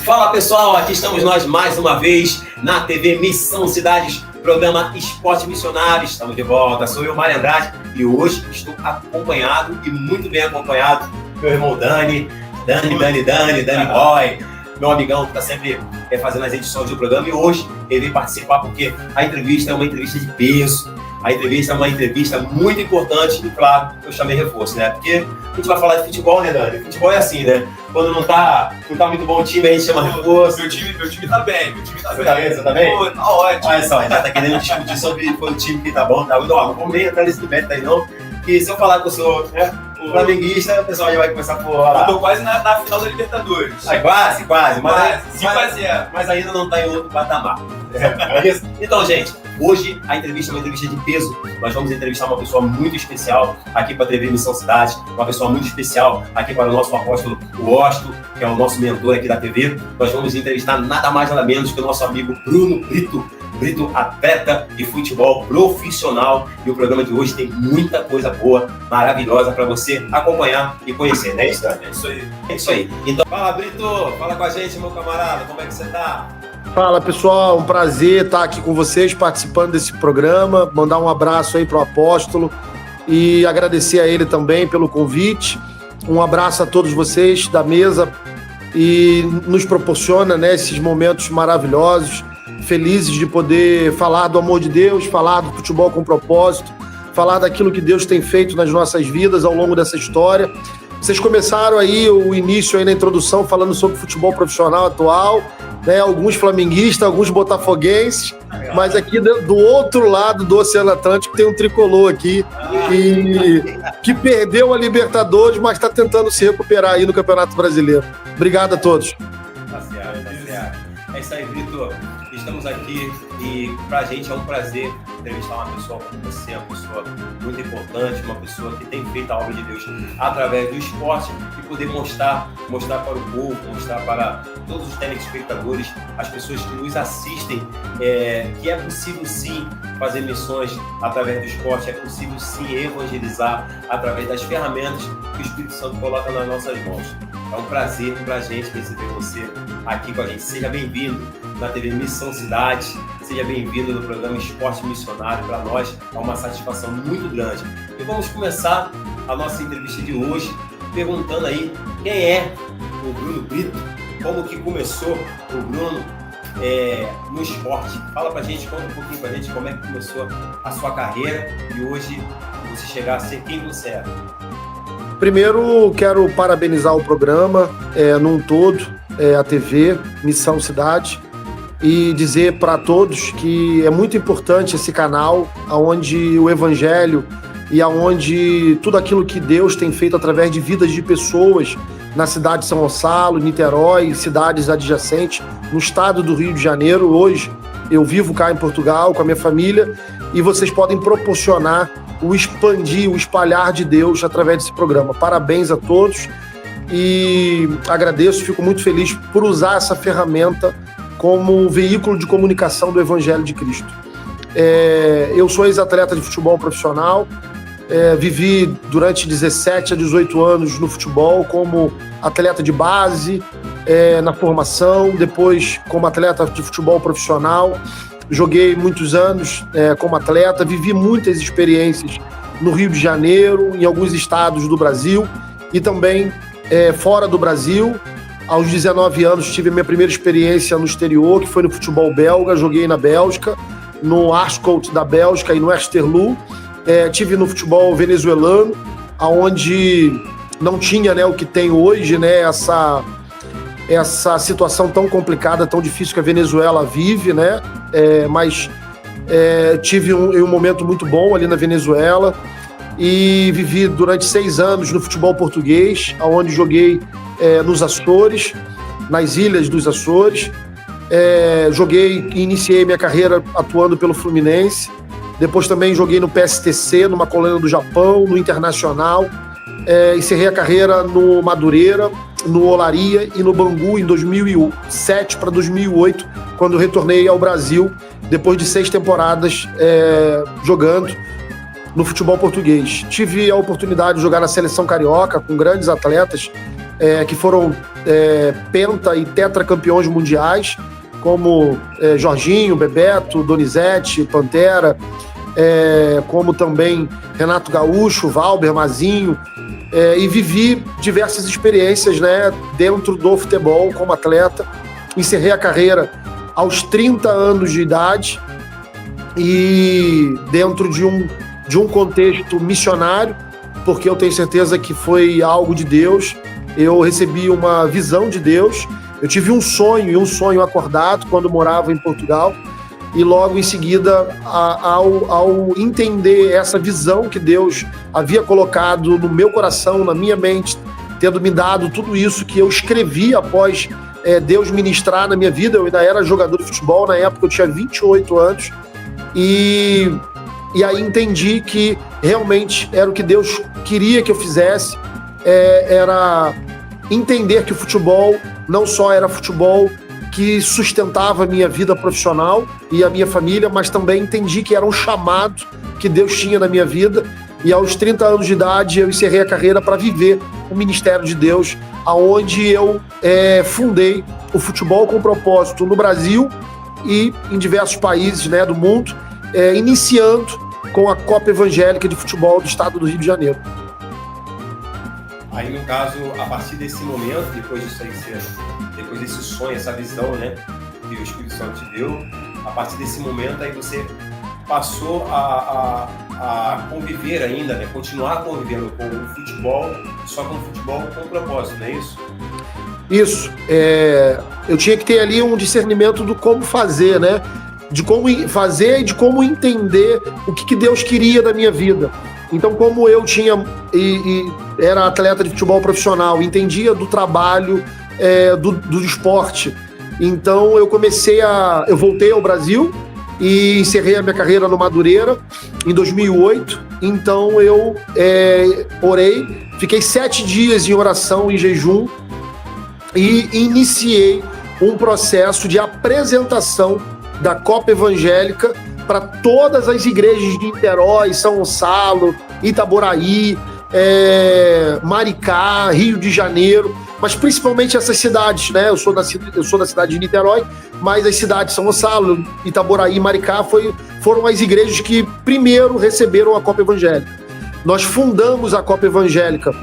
Fala pessoal, aqui estamos nós mais uma vez na TV Missão Cidades, programa Esporte Missionário. Estamos de volta, sou eu, Mário Andrade, e hoje estou acompanhado e muito bem acompanhado meu irmão Dani Boy, meu amigão que está sempre fazendo as edições do programa, e hoje ele veio participar porque a entrevista é uma entrevista de peso. A entrevista é uma entrevista muito importante e, claro, eu chamei reforço, né? Porque a gente vai falar de futebol, né, Dani? Futebol é assim, né? Quando não tá muito bom o time, a gente chama reforço. Meu time tá bem, Você tá bem? Pô, tá ótimo. Olha só, a gente tá querendo discutir sobre o time que tá bom, tá? Não vamos nem entrar nesse mérito aí, não. Que se eu falar que eu sou flamenguista, o pessoal já vai começar por lá. Eu tô quase na final da Libertadores. Quase. Mas ainda não tá em outro patamar. Então, gente, hoje a entrevista é uma entrevista de peso. Nós vamos entrevistar uma pessoa muito especial aqui para a TV Missão Cidade, uma pessoa muito especial aqui para o nosso apóstolo Osto, que é o nosso mentor aqui da TV. Nós vamos entrevistar nada mais nada menos que o nosso amigo Bruno Brito, atleta de futebol profissional. E o programa de hoje tem muita coisa boa, maravilhosa para você acompanhar e conhecer, né? É isso aí. Então, fala, Brito, fala com a gente, meu camarada, como é que você tá? Fala pessoal, um prazer estar aqui com vocês participando desse programa, mandar um abraço aí pro apóstolo e agradecer a ele também pelo convite. Um abraço a todos vocês da mesa e nos proporciona, né, esses momentos maravilhosos, felizes de poder falar do amor de Deus, falar do futebol com propósito, falar daquilo que Deus tem feito nas nossas vidas ao longo dessa história. Vocês começaram aí o início aí na introdução falando sobre futebol profissional atual, né? Alguns flamenguistas, alguns botafoguenses, mas aqui do outro lado do Oceano Atlântico tem um tricolor aqui que perdeu a Libertadores, mas está tentando se recuperar aí no Campeonato Brasileiro. Obrigado a todos. Tá certo. É isso aí, Brito. Estamos aqui e pra gente é um prazer entrevistar uma pessoa como você, uma pessoa muito importante, uma pessoa que tem feito a obra de Deus através do esporte e poder mostrar para o povo, mostrar para todos os telespectadores, as pessoas que nos assistem, que é possível sim fazer missões através do esporte, é possível sim evangelizar através das ferramentas que o Espírito Santo coloca nas nossas mãos. É um prazer pra gente receber você aqui com a gente. Seja bem-vindo na TV Missão Cidade, seja bem-vindo no programa Esporte Missionário. Para nós é uma satisfação muito grande. E vamos começar a nossa entrevista de hoje perguntando aí quem é o Bruno Brito, como que começou o Bruno no esporte. Fala pra gente, conta um pouquinho pra gente como é que começou a sua carreira e hoje você chegar a ser quem você é. Primeiro, quero parabenizar o programa num todo, a TV Missão Cidade, e dizer para todos que é muito importante esse canal, onde o Evangelho e onde tudo aquilo que Deus tem feito através de vidas de pessoas na cidade de São Gonçalo, Niterói, cidades adjacentes, no estado do Rio de Janeiro. Hoje eu vivo cá em Portugal com a minha família e vocês podem proporcionar o expandir, o espalhar de Deus através desse programa. Parabéns a todos e agradeço, fico muito feliz por usar essa ferramenta como veículo de comunicação do Evangelho de Cristo. Eu sou ex-atleta de futebol profissional, vivi durante 17 a 18 anos no futebol como atleta de base, na formação, depois como atleta de futebol profissional. Joguei muitos anos como atleta, vivi muitas experiências no Rio de Janeiro, em alguns estados do Brasil e também fora do Brasil. Aos 19 anos tive a minha primeira experiência no exterior, que foi no futebol belga. Joguei na Bélgica, no Aarschot da Bélgica e no Esterlo. Tive no futebol venezuelano, onde não tinha, né, o que tem hoje, né, essa situação tão complicada, tão difícil que a Venezuela vive, né? Mas tive um momento muito bom ali na Venezuela e vivi durante 6 anos no futebol português, onde joguei nos Açores, nas ilhas dos Açores. Joguei e iniciei minha carreira atuando pelo Fluminense. Depois também joguei no PSTC, numa colônia do Japão, no Internacional. Encerrei a carreira no Madureira, no Olaria e no Bangu em 2007 para 2008, quando eu retornei ao Brasil, depois de 6 temporadas jogando no futebol português. Tive a oportunidade de jogar na seleção carioca com grandes atletas, que foram penta e tetracampeões mundiais, como Jorginho, Bebeto, Donizete, Pantera, como também Renato Gaúcho, Valber, Mazinho, e vivi diversas experiências, né, dentro do futebol como atleta. Encerrei a carreira aos 30 anos de idade e dentro de um contexto missionário, porque eu tenho certeza que foi algo de Deus. Eu recebi uma visão de Deus. Eu tive um sonho acordado quando morava em Portugal, e logo em seguida, ao entender essa visão que Deus havia colocado no meu coração, na minha mente, tendo me dado tudo isso que eu escrevi após Deus ministrar na minha vida. Eu ainda era jogador de futebol, na época eu tinha 28 anos, e aí entendi que realmente era o que Deus queria que eu fizesse, era entender que o futebol não só era futebol que sustentava a minha vida profissional e a minha família, mas também entendi que era um chamado que Deus tinha na minha vida, e aos 30 anos de idade eu encerrei a carreira para viver o ministério de Deus, aonde eu fundei o Futebol com Propósito no Brasil e em diversos países, né, do mundo, iniciando com a Copa Evangélica de Futebol do Estado do Rio de Janeiro. Aí, no caso, a partir desse momento, depois desse sonho, essa visão, né, que o Espírito Santo te deu, a partir desse momento aí você passou a conviver ainda, né, continuar convivendo com o futebol, só com o futebol com propósito, não é isso? Isso. Eu tinha que ter ali um discernimento do como fazer, né? De como fazer e de como entender o que Deus queria da minha vida. Então, como eu tinha e era atleta de futebol profissional, entendia do trabalho, do esporte, então eu voltei ao Brasil e encerrei a minha carreira no Madureira em 2008. Então eu orei, fiquei 7 dias em oração e jejum e iniciei um processo de apresentação da Copa Evangélica para todas as igrejas de Niterói, São Gonçalo, Itaboraí, Maricá, Rio de Janeiro, mas principalmente essas cidades, né? Eu sou da cidade de Niterói, mas as cidades de São Gonçalo, Itaboraí e Maricá foram as igrejas que primeiro receberam a Copa Evangélica. Nós fundamos a Copa Evangélica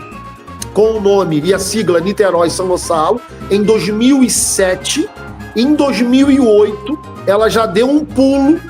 com o nome e a sigla Niterói São Gonçalo em 2007. Em 2008, ela já deu um pulo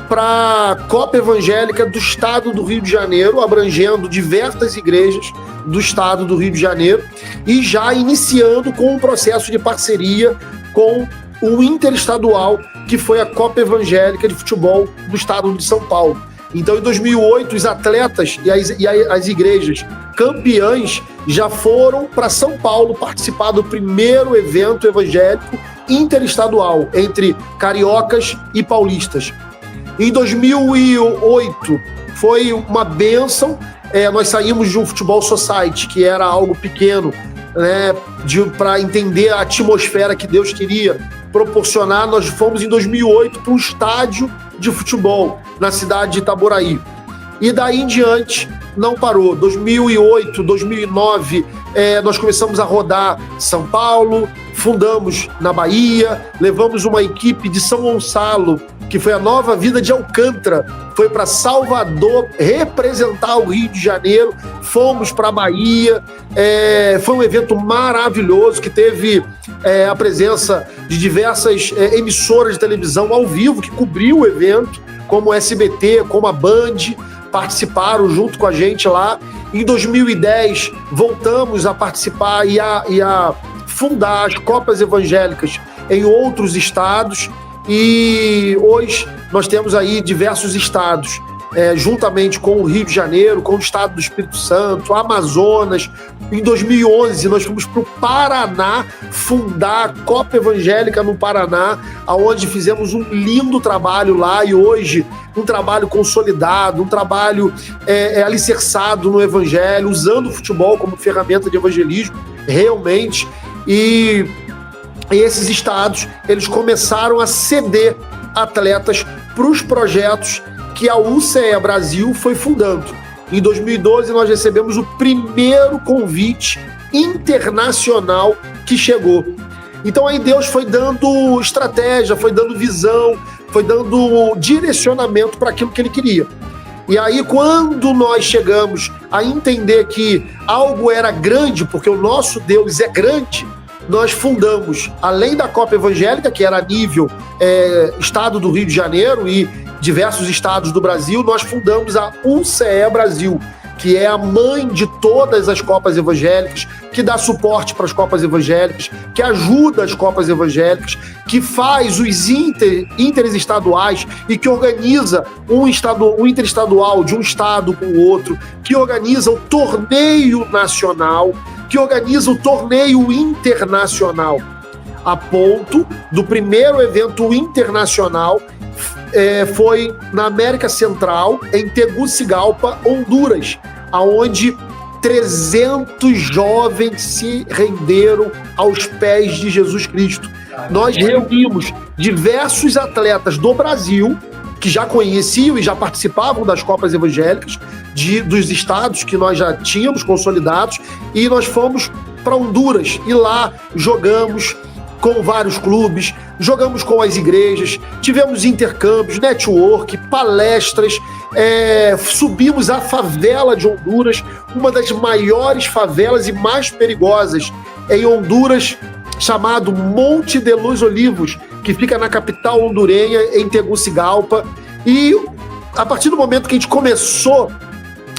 para a Copa Evangélica do Estado do Rio de Janeiro, abrangendo diversas igrejas do Estado do Rio de Janeiro, e já iniciando com um processo de parceria com o interestadual, que foi a Copa Evangélica de Futebol do Estado de São Paulo. Então, em 2008, os atletas e as igrejas campeãs já foram para São Paulo participar do primeiro evento evangélico interestadual entre cariocas e paulistas. Em 2008 foi uma bênção. Nós saímos de um futebol society, que era algo pequeno, né, para entender a atmosfera que Deus queria proporcionar. Nós fomos em 2008 para um estádio de futebol na cidade de Itaboraí. E daí em diante não parou. 2008, 2009, nós começamos a rodar São Paulo, fundamos na Bahia, levamos uma equipe de São Gonçalo, que foi a Nova Vida de Alcântara, foi para Salvador representar o Rio de Janeiro, fomos para a Bahia, foi um evento maravilhoso que teve a presença de diversas emissoras de televisão ao vivo que cobriu o evento, como o SBT, como a Band, participaram junto com a gente lá. Em 2010, voltamos a participar e a fundar as Copas Evangélicas em outros estados, e hoje nós temos aí diversos estados, juntamente com o Rio de Janeiro, com o estado do Espírito Santo, Amazonas. Em 2011, nós fomos para o Paraná fundar a Copa Evangélica no Paraná, onde fizemos um lindo trabalho lá, e hoje um trabalho consolidado, um trabalho alicerçado no Evangelho, usando o futebol como ferramenta de evangelismo, realmente. E esses estados, eles começaram a ceder atletas para os projetos que a UCE Brasil foi fundando. Em 2012, nós recebemos o primeiro convite internacional que chegou. Então aí Deus foi dando estratégia, foi dando visão, foi dando direcionamento para aquilo que ele queria. E aí, quando nós chegamos a entender que algo era grande, porque o nosso Deus é grande, nós fundamos, além da Copa Evangélica, que era a nível estado do Rio de Janeiro e diversos estados do Brasil, nós fundamos a UCE Brasil, que é a mãe de todas as Copas Evangélicas, que dá suporte para as Copas Evangélicas, que ajuda as Copas Evangélicas, que faz os ínteres estaduais e que organiza um interestadual de um estado com o outro, que organiza o torneio nacional, que organiza o torneio internacional, a ponto do primeiro evento internacional foi na América Central, em Tegucigalpa, Honduras, onde 300 jovens se renderam aos pés de Jesus Cristo. Nós reunimos diversos atletas do Brasil, que já conheciam e já participavam das Copas Evangélicas, dos estados que nós já tínhamos consolidados, e nós fomos para Honduras, e lá jogamos com vários clubes, jogamos com as igrejas, tivemos intercâmbios, network, palestras, subimos a favela de Honduras, uma das maiores favelas e mais perigosas em Honduras, chamado Monte de los Olivos, que fica na capital hondurenha, em Tegucigalpa. E a partir do momento que a gente começou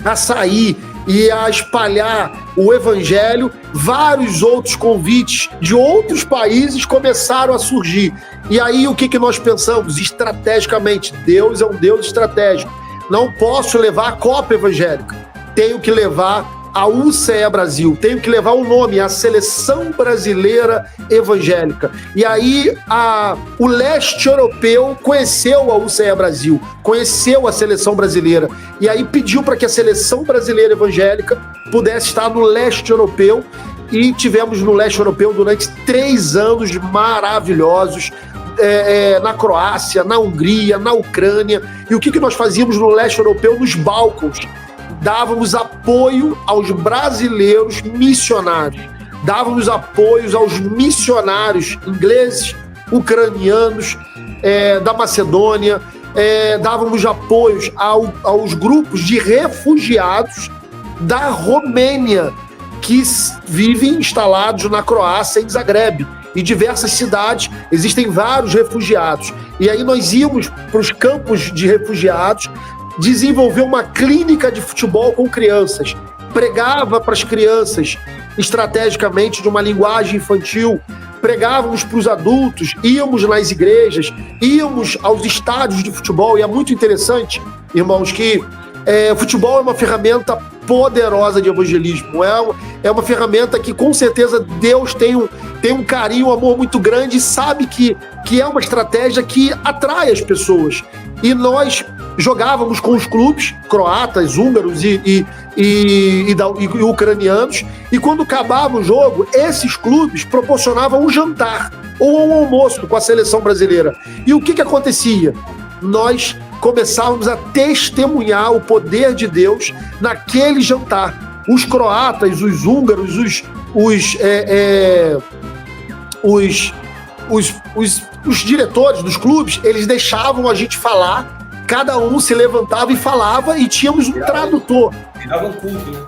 a sair e a espalhar o evangelho, vários outros convites de outros países começaram a surgir. E aí o que nós pensamos? Estrategicamente, Deus é um Deus estratégico. Não posso levar a Copa Evangélica, tenho que levar a UCE Brasil, tenho que levar o nome, a Seleção Brasileira Evangélica. E aí o leste europeu conheceu a UCE Brasil, conheceu a Seleção Brasileira, e aí pediu para que a Seleção Brasileira Evangélica pudesse estar no leste europeu, e tivemos no leste europeu durante 3 anos maravilhosos, na Croácia, na Hungria, na Ucrânia. E o que nós fazíamos no leste europeu, nos Balcãs? Dávamos apoio aos brasileiros missionários, dávamos apoios aos missionários ingleses, ucranianos, da Macedônia, dávamos apoios aos grupos de refugiados da Romênia, que vivem instalados na Croácia, em Zagreb, em diversas cidades, existem vários refugiados. E aí nós íamos para os campos de refugiados, desenvolver uma clínica de futebol com crianças, pregava para as crianças estrategicamente de uma linguagem infantil, pregávamos para os adultos, íamos nas igrejas, íamos aos estádios de futebol. E é muito interessante, irmãos, que futebol é uma ferramenta poderosa de evangelismo, é uma ferramenta que com certeza Deus tem um carinho, um amor muito grande, e sabe que é uma estratégia que atrai as pessoas. E nós jogávamos com os clubes croatas, húngaros e ucranianos, e quando acabava o jogo, esses clubes proporcionavam um jantar ou um almoço com a seleção brasileira. E o que acontecia? Nós começávamos a testemunhar o poder de Deus naquele jantar. Os croatas, os húngaros, os diretores dos clubes, eles deixavam a gente falar, cada um se levantava e falava, e tínhamos um tradutor. Virava um culto, né?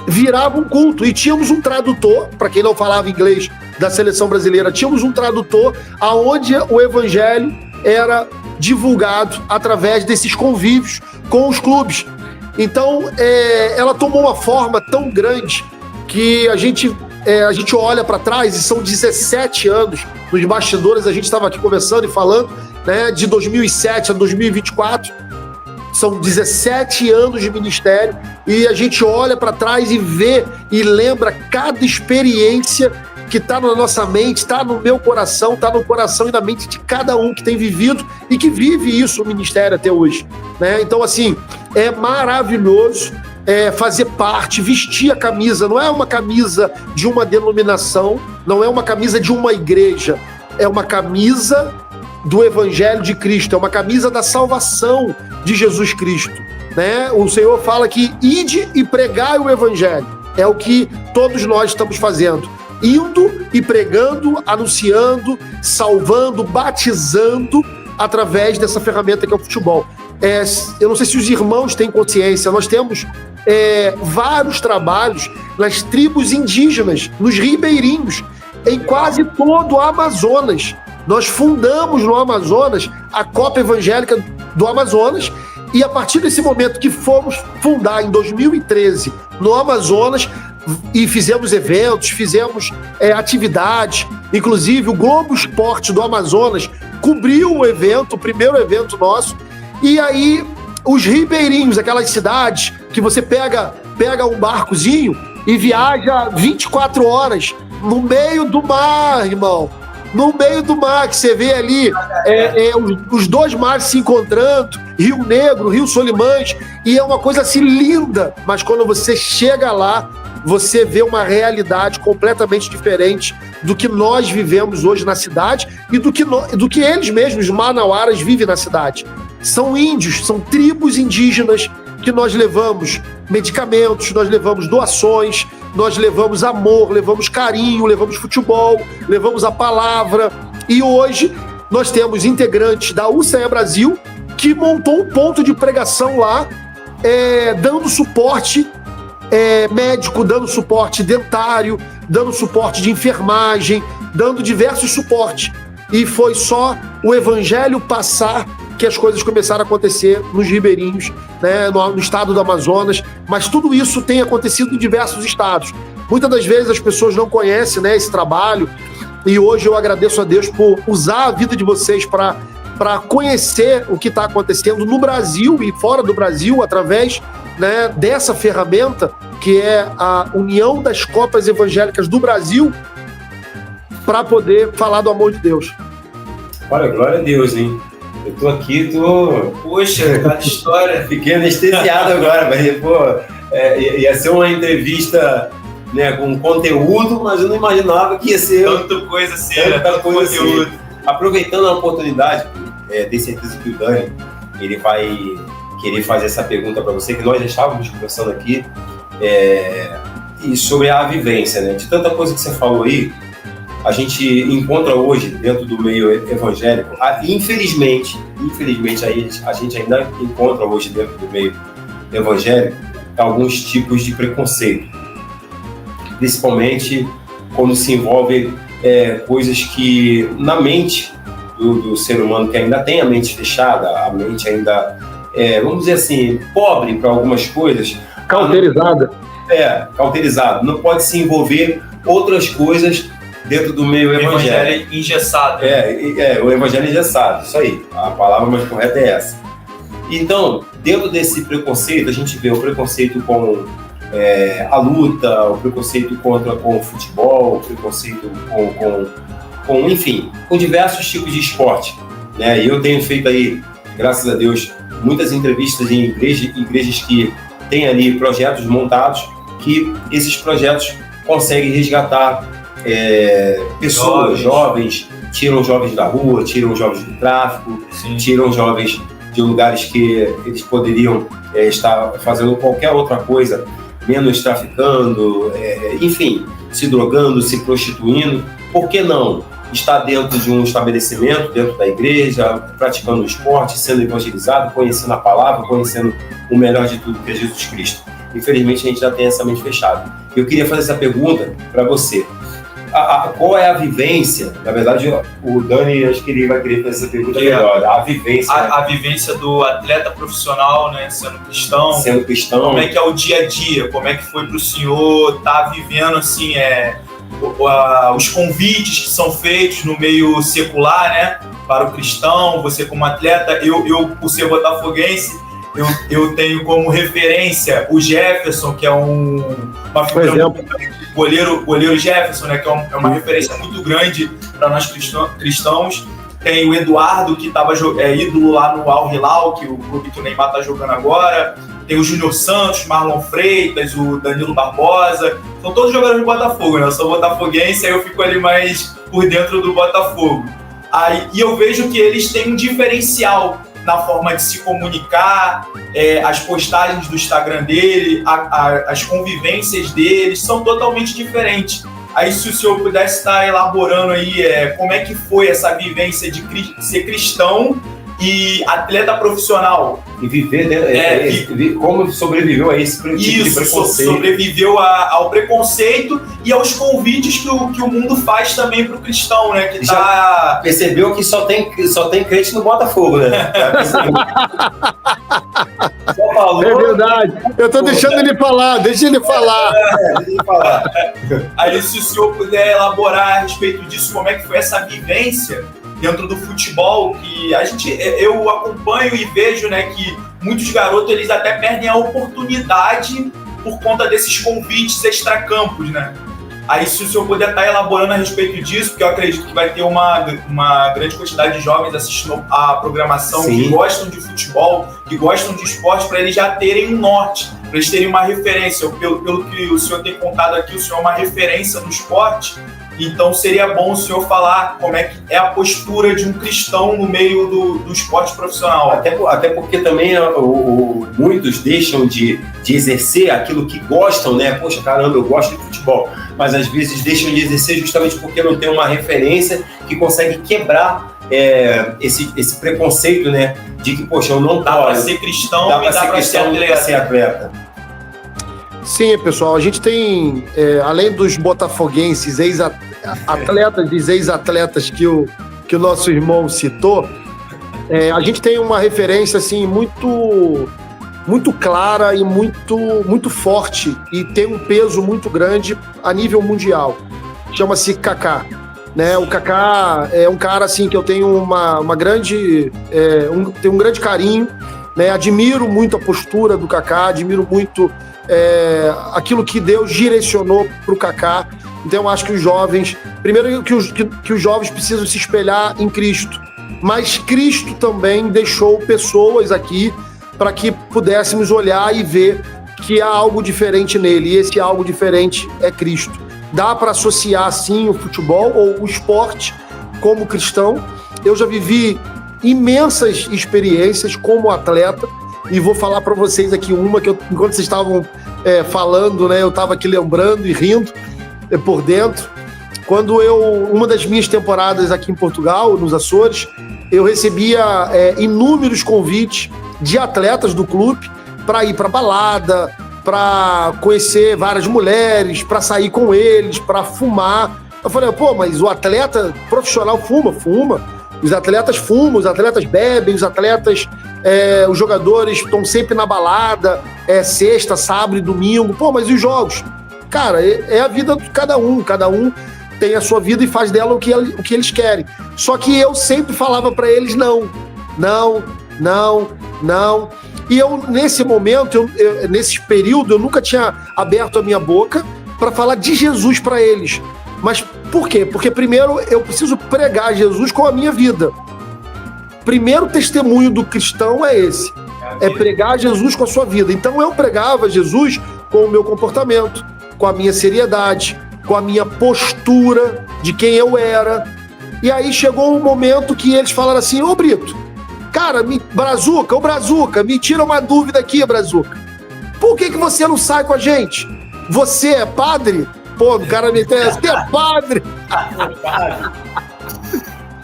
Virava um culto, e tínhamos um tradutor, para quem não falava inglês, da seleção brasileira, tínhamos um tradutor aonde o evangelho era divulgado através desses convívios com os clubes. Então, ela tomou uma forma tão grande que a gente olha para trás, e são 17 anos, nos bastidores a gente estava aqui conversando e falando, né, de 2007 a 2024, são 17 anos de ministério, e a gente olha para trás e vê e lembra cada experiência que está na nossa mente, está no meu coração, está no coração e na mente de cada um que tem vivido e que vive isso no ministério até hoje, né? Então, assim, é maravilhoso fazer parte, vestir a camisa. Não é uma camisa de uma denominação, não é uma camisa de uma igreja, é uma camisa do Evangelho de Cristo, é uma camisa da salvação de Jesus Cristo, né? O Senhor fala que ide e pregai o Evangelho. É o que todos nós estamos fazendo. Indo e pregando, anunciando, salvando, batizando através dessa ferramenta que é o futebol. Eu não sei se os irmãos têm consciência, nós temos vários trabalhos nas tribos indígenas, nos ribeirinhos, em quase todo o Amazonas. Nós fundamos no Amazonas a Copa Evangélica do Amazonas, e a partir desse momento que fomos fundar em 2013 no Amazonas, e fizemos eventos, fizemos atividades, inclusive o Globo Esporte do Amazonas cobriu o evento, o primeiro evento nosso, e aí os ribeirinhos, aquelas cidades que você pega um barcozinho e viaja 24 horas no meio do mar, irmão. No meio do mar, que você vê ali os dois mares se encontrando, Rio Negro, Rio Solimões, e é uma coisa assim linda, mas quando você chega lá, você vê uma realidade completamente diferente do que nós vivemos hoje na cidade e do que eles mesmos, manauaras, vivem na cidade. São índios, são tribos indígenas que nós levamos medicamentos, nós levamos doações, nós levamos amor, levamos carinho, levamos futebol, levamos a palavra. E hoje nós temos integrantes da UCE Brasil que montou um ponto de pregação lá, dando suporte médico, dando suporte dentário, dando suporte de enfermagem, dando diversos suportes. E foi só o evangelho passar que as coisas começaram a acontecer nos ribeirinhos, né, no estado do Amazonas, mas tudo isso tem acontecido em diversos estados. Muitas das vezes as pessoas não conhecem, né, esse trabalho, e hoje eu agradeço a Deus por usar a vida de vocês para conhecer o que está acontecendo no Brasil e fora do Brasil, através, né, dessa ferramenta que é a União das Copas Evangélicas do Brasil, para poder falar do amor de Deus. Olha, glória a Deus, hein? Eu tô aqui, Poxa, cada história. Fiquei anestesiado agora, mas, ia ser uma entrevista, né, com conteúdo, mas eu não imaginava que ia ser... Tanta coisa assim, tanto conteúdo. Aproveitando a oportunidade, tenho certeza que o Dani, ele vai querer fazer essa pergunta para você, que nós já estávamos conversando aqui, e sobre a vivência, né? De tanta coisa que você falou aí, a gente encontra hoje dentro do meio evangélico, infelizmente a gente ainda encontra hoje dentro do meio evangélico alguns tipos de preconceito, principalmente quando se envolve coisas que na mente do ser humano, que ainda tem a mente fechada, a mente ainda, vamos dizer assim, pobre para algumas coisas. Cauterizada. Cauterizado. Não pode se envolver outras coisas dentro do meio evangélico. Evangelho engessado. O evangelho engessado, isso aí. A palavra mais correta é essa. Então, dentro desse preconceito, a gente vê o preconceito com a luta, o preconceito com o futebol, o preconceito enfim, com diversos tipos de esporte, né? E eu tenho feito aí, graças a Deus, muitas entrevistas em igrejas que têm ali projetos montados, que esses projetos conseguem resgatar pessoas, jovens, tiram jovens da rua, tiram jovens do tráfico, sim, tiram jovens de lugares que eles poderiam estar fazendo qualquer outra coisa, menos traficando, enfim, se drogando, se prostituindo. Por que não estar dentro de um estabelecimento, dentro da igreja, praticando o esporte, sendo evangelizado, conhecendo a palavra, conhecendo o melhor de tudo, que é Jesus Cristo? Infelizmente, a gente já tem essa mente fechada. Eu queria fazer essa pergunta para você. Qual é a vivência? Na verdade, o Dani, acho que ele vai querer fazer essa pergunta melhor. A vivência. A vivência do atleta profissional, né? Sendo cristão. Como é que é o dia a dia? Como é que foi para o senhor estar vivendo, assim, os convites que são feitos no meio secular, né? Para o cristão, você como atleta, eu por ser botafoguense, eu tenho como referência o Jefferson, que é uma figura goleiro Jefferson, né, que é uma referência muito grande para nós cristãos. Tem o Eduardo, que estava ídolo lá no Al Hilal, que o clube que o Neymar está jogando agora. Tem o Júnior Santos, Marlon Freitas, o Danilo Barbosa. São todos jogadores do Botafogo, né? Eu sou botafoguense, aí eu fico ali mais por dentro do Botafogo. E eu vejo que eles têm um diferencial na forma de se comunicar, as postagens do Instagram dele, as convivências deles são totalmente diferentes. Aí, se o senhor pudesse estar elaborando aí como é que foi essa vivência de ser cristão e atleta profissional. E viver, como sobreviveu a esse tipo de preconceito. Sobreviveu ao preconceito e aos convites que o mundo faz também para o cristão, né? Que já percebeu que só tem crente no Botafogo, né? Só falou. É verdade. Eu tô deixando ele falar, deixa ele falar. Deixa ele falar. Aí, se o senhor puder elaborar a respeito disso, como é que foi essa vivência dentro do futebol, que eu acompanho e vejo, né, que muitos garotos eles até perdem a oportunidade por conta desses convites extracampos, né? Aí, se o senhor puder estar elaborando a respeito disso, porque eu acredito que vai ter uma grande quantidade de jovens assistindo a programação, sim, que gostam de futebol, que gostam de esporte, para eles já terem um norte, para eles terem uma referência. Pelo que o senhor tem contado aqui, o senhor é uma referência no esporte. Então, seria bom o senhor falar como é que é a postura de um cristão no meio do esporte profissional. Até porque também muitos deixam de exercer aquilo que gostam, né? Poxa, caramba, eu gosto de futebol. Mas, às vezes, deixam de exercer justamente porque não tem uma referência que consegue quebrar esse preconceito, né? De que, poxa, eu não dá para ser cristão, dá para ser atleta. Sim, pessoal, a gente tem, além dos botafoguenses, ex-atletas que o nosso irmão citou, a gente tem uma referência assim, muito clara e muito forte, e tem um peso muito grande a nível mundial. Chama-se Kaká. Né? O Kaká é um cara assim, que eu tenho um grande carinho, né? Admiro muito a postura do Kaká, admiro muito aquilo que Deus direcionou para o Kaká. Então eu acho que os jovens, primeiro que os jovens precisam se espelhar em Cristo, mas Cristo também deixou pessoas aqui para que pudéssemos olhar e ver que há algo diferente nele, e esse algo diferente é Cristo. Dá para associar sim o futebol ou o esporte como cristão. Eu já vivi imensas experiências como atleta, e vou falar para vocês aqui uma que enquanto vocês estavam falando, né, eu estava aqui lembrando e rindo por dentro. Quando uma das minhas temporadas aqui em Portugal, nos Açores, eu recebia inúmeros convites de atletas do clube para ir para balada, para conhecer várias mulheres, para sair com eles, para fumar. Eu falei, mas o atleta profissional fuma. Os atletas fumam, os atletas bebem, os jogadores estão sempre na balada, sexta, sábado e domingo. Mas e os jogos? Cara, é a vida de cada um tem a sua vida e faz dela o que eles querem. Só que eu sempre falava para eles não. E eu, nesse momento, nesse período, eu nunca tinha aberto a minha boca para falar de Jesus para eles. Mas por quê? Porque primeiro eu preciso pregar Jesus com a minha vida. Primeiro testemunho do cristão é esse. É pregar Jesus com a sua vida. Então eu pregava Jesus com o meu comportamento, com a minha seriedade, com a minha postura de quem eu era. E aí chegou um momento que eles falaram assim, ô Brito, cara, Brazuca, me tira uma dúvida aqui, Brazuca. Por que você não sai com a gente? Você é padre? O cara me interessa, você é padre?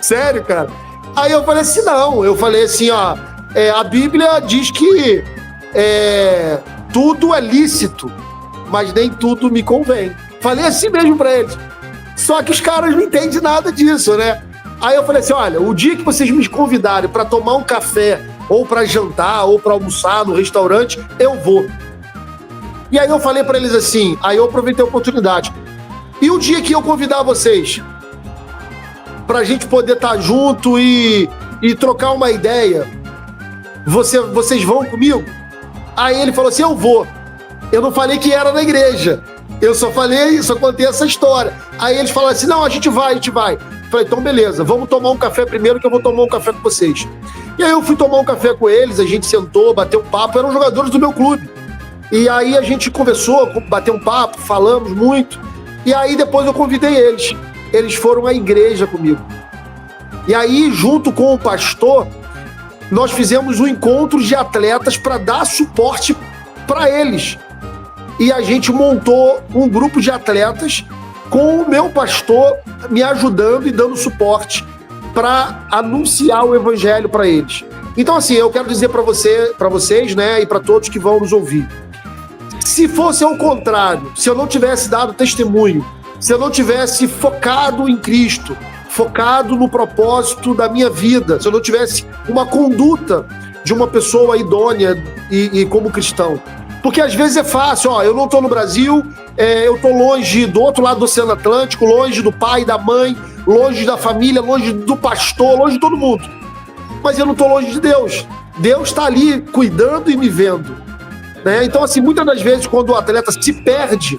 Sério, cara? Aí eu falei assim, não. Eu falei assim, a Bíblia diz que tudo é lícito, mas nem tudo me convém. Falei assim mesmo pra eles. Só que os caras não entendem nada disso, né? Aí eu falei assim, olha, o dia que vocês me convidarem para tomar um café, ou para jantar, ou para almoçar no restaurante, eu vou. E aí eu falei para eles assim, aí eu aproveitei a oportunidade. E o dia que eu convidar vocês pra gente poder estar junto e trocar uma ideia, vocês vão comigo? Aí ele falou assim, eu vou. Eu não falei que era na igreja. Eu só contei essa história. Aí eles falaram assim, não, a gente vai. Falei, então beleza, vamos tomar um café primeiro que eu vou tomar um café com vocês. E aí eu fui tomar um café com eles, a gente sentou, bateu um papo, eram jogadores do meu clube. E aí a gente conversou, bateu um papo, falamos muito. E aí depois eu convidei eles. Eles foram à igreja comigo. E aí, junto com o pastor, nós fizemos um encontro de atletas para dar suporte para eles. E a gente montou um grupo de atletas com o meu pastor me ajudando e dando suporte para anunciar o evangelho para eles. Então, assim, eu quero dizer para vocês, né, e para todos que vão nos ouvir, se fosse ao contrário, se eu não tivesse dado testemunho, se eu não tivesse focado em Cristo, focado no propósito da minha vida, se eu não tivesse uma conduta de uma pessoa idônea e como cristão. Porque às vezes é fácil, eu não estou no Brasil, eu estou longe do outro lado do Oceano Atlântico, longe do pai, da mãe, longe da família, longe do pastor, longe de todo mundo. Mas eu não estou longe de Deus. Deus está ali cuidando e me vendo. Né? Então, assim, muitas das vezes quando o atleta se perde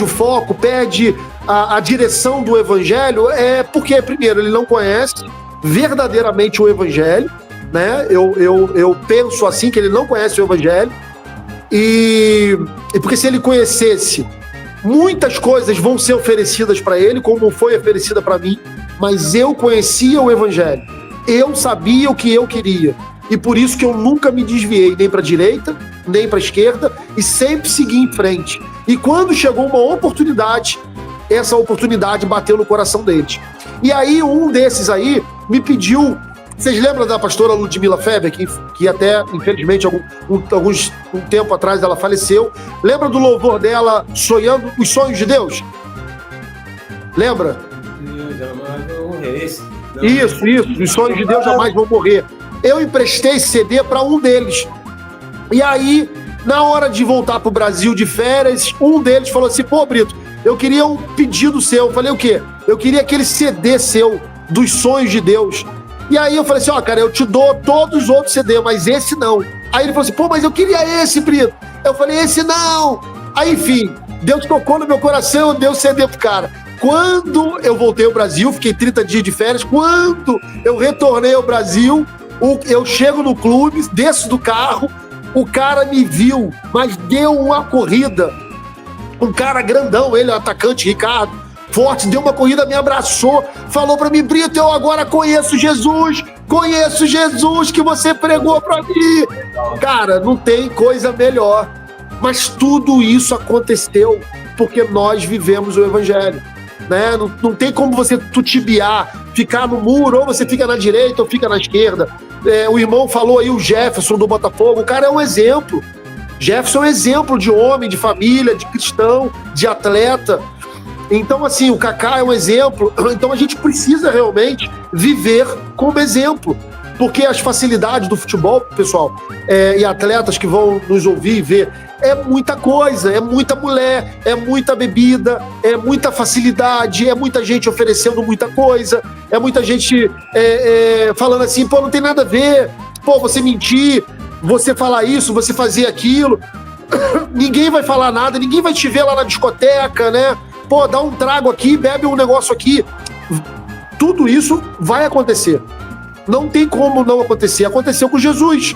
o foco, perde a direção do evangelho, é porque, primeiro, ele não conhece verdadeiramente o evangelho, né? Eu penso assim, que ele não conhece o evangelho, e porque se ele conhecesse, muitas coisas vão ser oferecidas para ele, como foi oferecida para mim, mas eu conhecia o evangelho, eu sabia o que eu queria, e por isso que eu nunca me desviei, nem para a direita, nem para a esquerda, e sempre segui em frente. E quando chegou uma oportunidade, essa oportunidade bateu no coração deles. E aí um desses aí me pediu, vocês lembram da pastora Ludmila Feber, que até, infelizmente, um tempo atrás ela faleceu. Lembra do louvor dela, Sonhando os Sonhos de Deus? Lembra? Jamais vou morrer. Isso, os sonhos de Deus jamais vão morrer. Eu emprestei esse CD para um deles. E aí, na hora de voltar pro Brasil de férias, um deles falou assim, pô, Brito, eu queria um pedido seu. Eu falei, o quê? Eu queria aquele CD seu, dos sonhos de Deus. E aí eu falei assim, cara, eu te dou todos os outros CD, mas esse não. Aí ele falou assim, pô, mas eu queria esse, Brito. Eu falei, esse não. Aí, enfim, Deus tocou no meu coração, eu dei o CD pro cara. Quando eu voltei ao Brasil, fiquei 30 dias de férias, quando eu retornei ao Brasil, eu chego no clube, desço do carro, o cara me viu, mas deu uma corrida. Um cara grandão, ele, o atacante Ricardo, forte, deu uma corrida, me abraçou, falou pra mim, Brito, eu agora conheço Jesus que você pregou pra mim. Cara, não tem coisa melhor. Mas tudo isso aconteceu porque nós vivemos o evangelho. Né? Não tem como você tutibiar, ficar no muro, ou você fica na direita ou fica na esquerda. O irmão falou aí, o Jefferson do Botafogo, o cara é um exemplo. Jefferson é um exemplo de homem, de família, de cristão, de atleta. Então, assim, o Kaká é um exemplo. Então, a gente precisa realmente viver como exemplo. Porque as facilidades do futebol, pessoal, e atletas que vão nos ouvir e ver, é muita coisa, é muita mulher, é muita bebida, é muita facilidade, é muita gente oferecendo muita coisa, é muita gente falando assim, pô, não tem nada a ver, pô, você mentir, você falar isso, você fazer aquilo, ninguém vai falar nada, ninguém vai te ver lá na discoteca, né? Pô, dá um trago aqui, bebe um negócio aqui. Tudo isso vai acontecer. Não tem como não acontecer. Aconteceu com Jesus.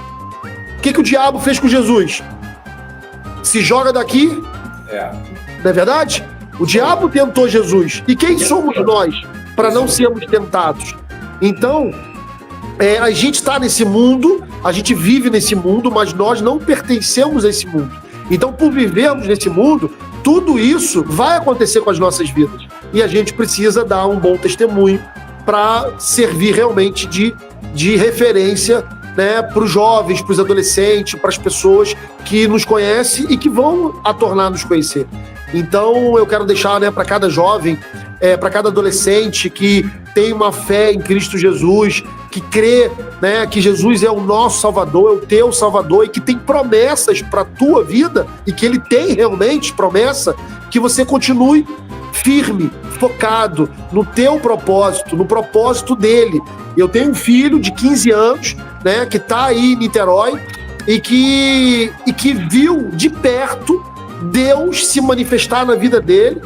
O que o diabo fez com Jesus? Se joga daqui. Não é verdade? O diabo tentou Jesus. E quem somos nós para não sermos tentados? Então, a gente está nesse mundo, a gente vive nesse mundo, mas nós não pertencemos a esse mundo. Então, por vivermos nesse mundo, tudo isso vai acontecer com as nossas vidas. E a gente precisa dar um bom testemunho para servir realmente de referência, né, para os jovens, para os adolescentes, para as pessoas que nos conhecem e que vão a tornar nos conhecer. Então, eu quero deixar, né, para cada jovem, para cada adolescente que tem uma fé em Cristo Jesus, que crê, né, que Jesus é o nosso Salvador, é o teu Salvador e que tem promessas para a tua vida e que ele tem realmente promessa, que você continue firme, focado no teu propósito, no propósito dele. Eu tenho um filho de 15 anos, né, que está aí em Niterói e que viu de perto Deus se manifestar na vida dele,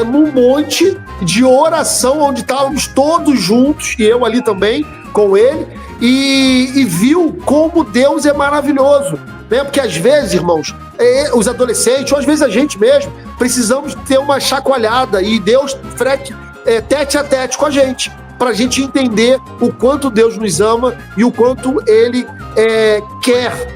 num monte de oração, onde estávamos todos juntos, e eu ali também com ele, e viu como Deus é maravilhoso, né? Porque às vezes, irmãos, os adolescentes, ou às vezes a gente mesmo, precisamos ter uma chacoalhada, e Deus frete tete a tete com a gente. para a gente entender o quanto Deus nos ama e o quanto Ele quer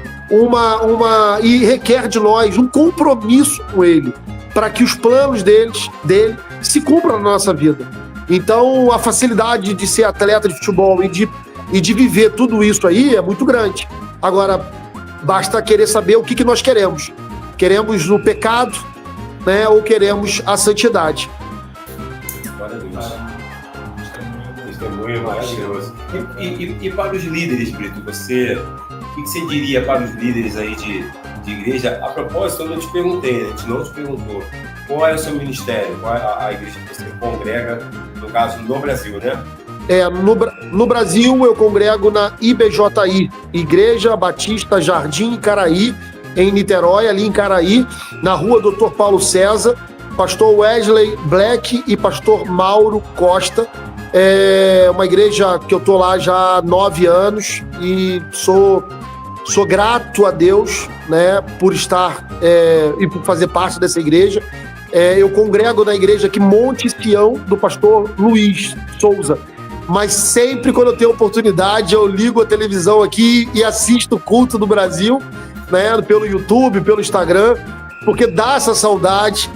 e requer de nós um compromisso com Ele, para que os planos dele se cumpram na nossa vida. Então, a facilidade de ser atleta de futebol e de viver tudo isso aí é muito grande. Agora, basta querer saber o que nós queremos. Queremos o pecado, né, ou queremos a santidade? Testemunho maravilhoso. E para os líderes, Brito, o que você diria para os líderes aí de igreja? A propósito, eu não te perguntei, a gente não te perguntou qual é o seu ministério, qual é a igreja que você congrega, no caso, no Brasil, né? No Brasil, eu congrego na IBJI, Igreja Batista Jardim Icaraí, em Niterói, ali em Caraí, na rua Dr. Paulo César, pastor Wesley Black e pastor Mauro Costa. É uma igreja que eu estou lá já há 9 anos e sou grato a Deus, né, por estar e por fazer parte dessa igreja. Eu congrego na igreja aqui Monte Sião, do pastor Luiz Souza. Mas sempre quando eu tenho oportunidade, eu ligo a televisão aqui e assisto o culto do Brasil, né, pelo YouTube, pelo Instagram, porque dá essa saudade,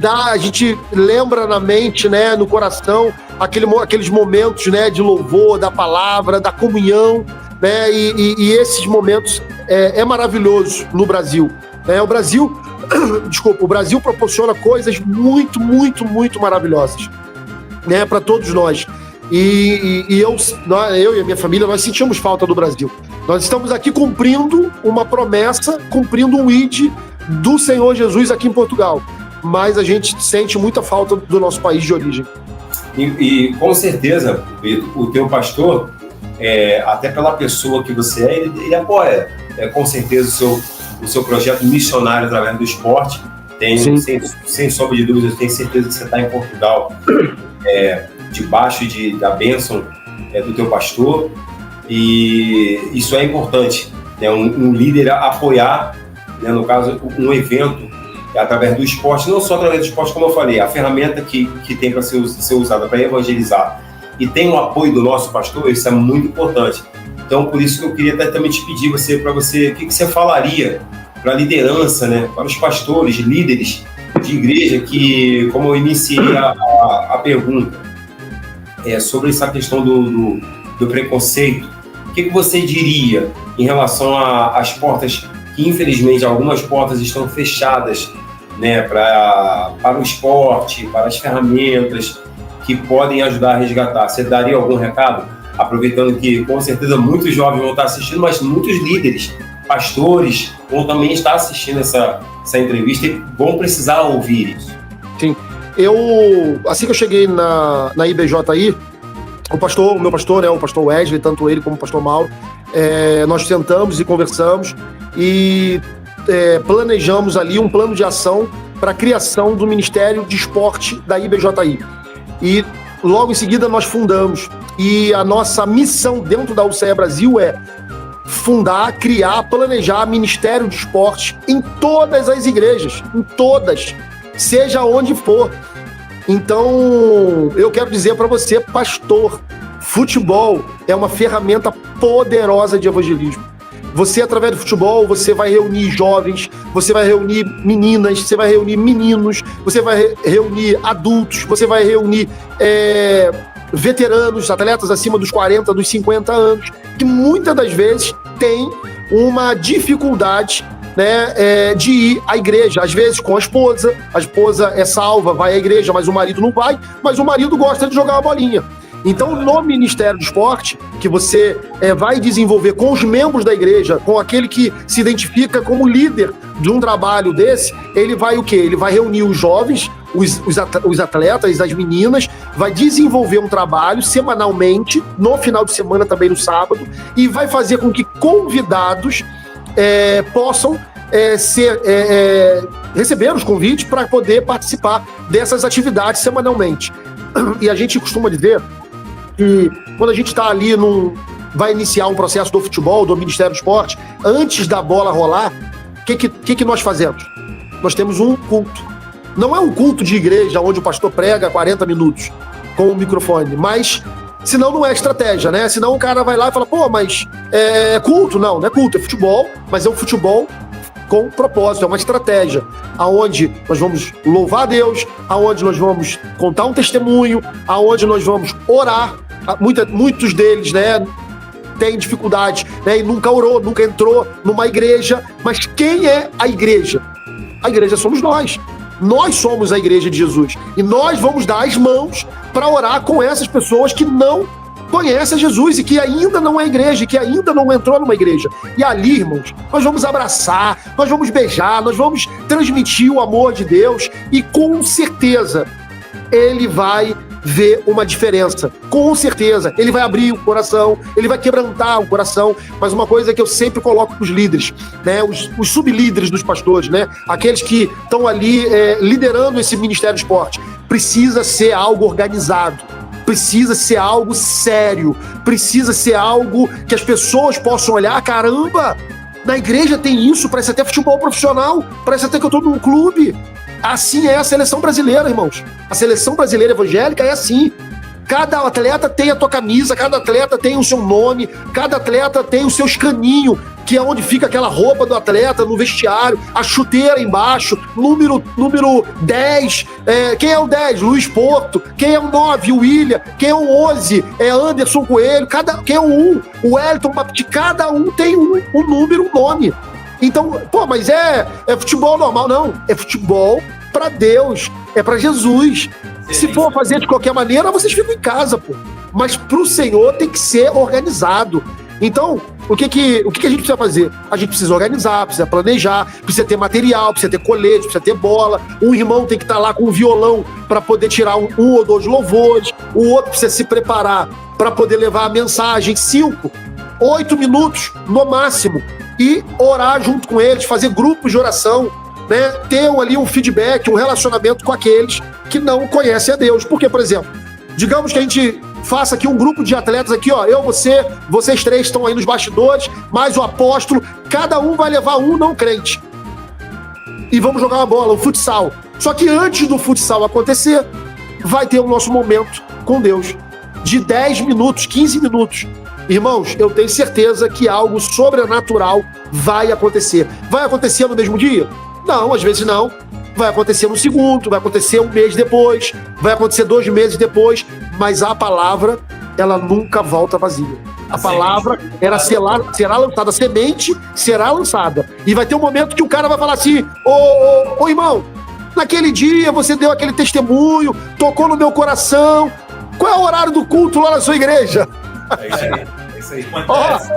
a gente lembra na mente, né, no coração, aqueles momentos, né, de louvor, da palavra, da comunhão, né, e esses momentos é maravilhoso no Brasil. O Brasil proporciona coisas muito, muito, muito maravilhosas, né, para todos nós. E eu e a minha família, nós sentimos falta do Brasil. Nós estamos aqui cumprindo uma promessa, cumprindo um ID do Senhor Jesus aqui em Portugal. Mas a gente sente muita falta do nosso país de origem. E com certeza, o teu pastor, até pela pessoa que você ele apoia, com certeza, o seu projeto missionário através do esporte. Sem sombra de dúvidas, eu tenho certeza que você está em Portugal, debaixo da bênção do teu pastor, e isso é importante, né? Um líder apoiar, né, no caso, um evento através do esporte, não só através do esporte, como eu falei, a ferramenta que tem para ser usada para evangelizar, e tem o apoio do nosso pastor, isso é muito importante. Então, por isso que eu queria também te pedir o que você falaria para a liderança, né, para os pastores, líderes de igreja, que, como eu iniciei a pergunta, sobre essa questão do preconceito, o que você diria em relação às portas, que infelizmente algumas portas estão fechadas, né, para o esporte, para as ferramentas que podem ajudar a resgatar? Você daria algum recado? Aproveitando que com certeza muitos jovens vão estar assistindo, mas muitos líderes, pastores, vão também estar assistindo essa entrevista e vão precisar ouvir isso. Sim. Assim que eu cheguei na IBJI, o meu pastor, né, o pastor Wesley, tanto ele como o pastor Mauro, nós sentamos e conversamos e planejamos ali um plano de ação para a criação do Ministério de Esporte da IBJI. E logo em seguida nós fundamos. E a nossa missão dentro da UCE Brasil é fundar, criar, planejar Ministério de Esporte em todas as igrejas, em todas, seja onde for. Então, eu quero dizer para você, pastor, futebol é uma ferramenta poderosa de evangelismo. Você, através do futebol, você vai reunir jovens, você vai reunir meninas, você vai reunir meninos, você vai reunir adultos, você vai reunir veteranos, atletas acima dos 40, dos 50 anos, que muitas das vezes têm uma dificuldade, né, de ir à igreja, às vezes com a esposa é salva, vai à igreja, mas o marido não vai, mas o marido gosta de jogar uma bolinha. Então, no Ministério do Esporte, que você vai desenvolver com os membros da igreja, com aquele que se identifica como líder de um trabalho desse, ele vai o quê? Ele vai reunir os jovens, os atletas, as meninas, vai desenvolver um trabalho semanalmente, no final de semana também no sábado, e vai fazer com que convidados possam receber os convites para poder participar dessas atividades semanalmente. E a gente costuma dizer que quando a gente está ali vai iniciar um processo do futebol, do Ministério do Esporte, antes da bola rolar, o que nós fazemos? Nós temos um culto. Não é um culto de igreja onde o pastor prega 40 minutos. com o microfone, mas senão não é estratégia, né? Senão o cara vai lá e fala, pô, mas é culto? Não é culto, é futebol, mas é um futebol com propósito, é uma estratégia, aonde nós vamos louvar a Deus, aonde nós vamos contar um testemunho, aonde nós vamos orar. Muitos deles, né, têm dificuldade, né, e nunca orou, nunca entrou numa igreja, mas quem é a igreja? A igreja somos nós. Nós somos a igreja de Jesus. E nós vamos dar as mãos para orar com essas pessoas que não conhecem Jesus e que ainda não é igreja, que ainda não entrou numa igreja. E ali, irmãos, nós vamos abraçar, nós vamos beijar, nós vamos transmitir o amor de Deus e com certeza ele vai ver uma diferença. Com certeza. Ele vai abrir o coração, ele vai quebrantar o coração. Mas uma coisa que eu sempre coloco para os líderes, né, os sublíderes dos pastores, né, aqueles que estão ali liderando esse Ministério do Esporte, precisa ser algo organizado. Precisa ser algo sério, precisa ser algo que as pessoas possam olhar, caramba, na igreja tem isso, parece até futebol profissional, parece até que eu estou num clube. Assim é a seleção brasileira, irmãos. A seleção brasileira evangélica é assim. Cada atleta tem a tua camisa, cada atleta tem o seu nome, cada atleta tem o seu escaninho, que é onde fica aquela roupa do atleta no vestiário, a chuteira embaixo, número 10, quem é o 10? Luiz Porto, quem é o 9? O William, quem é o 11? É Anderson Coelho, quem é o 1? O Wellington, cada um tem um número, um nome. Então, pô, mas é futebol normal? Não, é futebol para Deus, é para Jesus. Se for fazer de qualquer maneira, vocês ficam em casa, pô. Mas pro Senhor tem que ser organizado. Então, o que a gente precisa fazer? A gente precisa organizar, precisa planejar, precisa ter material, precisa ter colete, precisa ter bola. Um irmão tem que estar lá com um violão para poder tirar um ou dois louvores. O outro precisa se preparar para poder levar a mensagem 5, 8 minutos no máximo e orar junto com eles, fazer grupos de oração, né? Ter ali um feedback, um relacionamento com aqueles que não conhecem a Deus. Porque, por exemplo, digamos que a gente faça aqui um grupo de atletas aqui, ó, eu, vocês três estão aí nos bastidores, mais o apóstolo, cada um vai levar um não crente. E vamos jogar uma bola, um futsal. Só que antes do futsal acontecer, vai ter o nosso momento com Deus, de 10 minutos, 15 minutos. Irmãos, eu tenho certeza que algo sobrenatural vai acontecer. Vai acontecer no mesmo dia? Não, às vezes não. Vai acontecer no segundo, vai acontecer um mês depois, vai acontecer 2 meses depois, mas a palavra, ela nunca volta vazia. A palavra será lançada, a semente será lançada. E vai ter um momento que o cara vai falar assim, ô irmão, naquele dia você deu aquele testemunho, tocou no meu coração, qual é o horário do culto lá na sua igreja? É isso aí. Isso aí.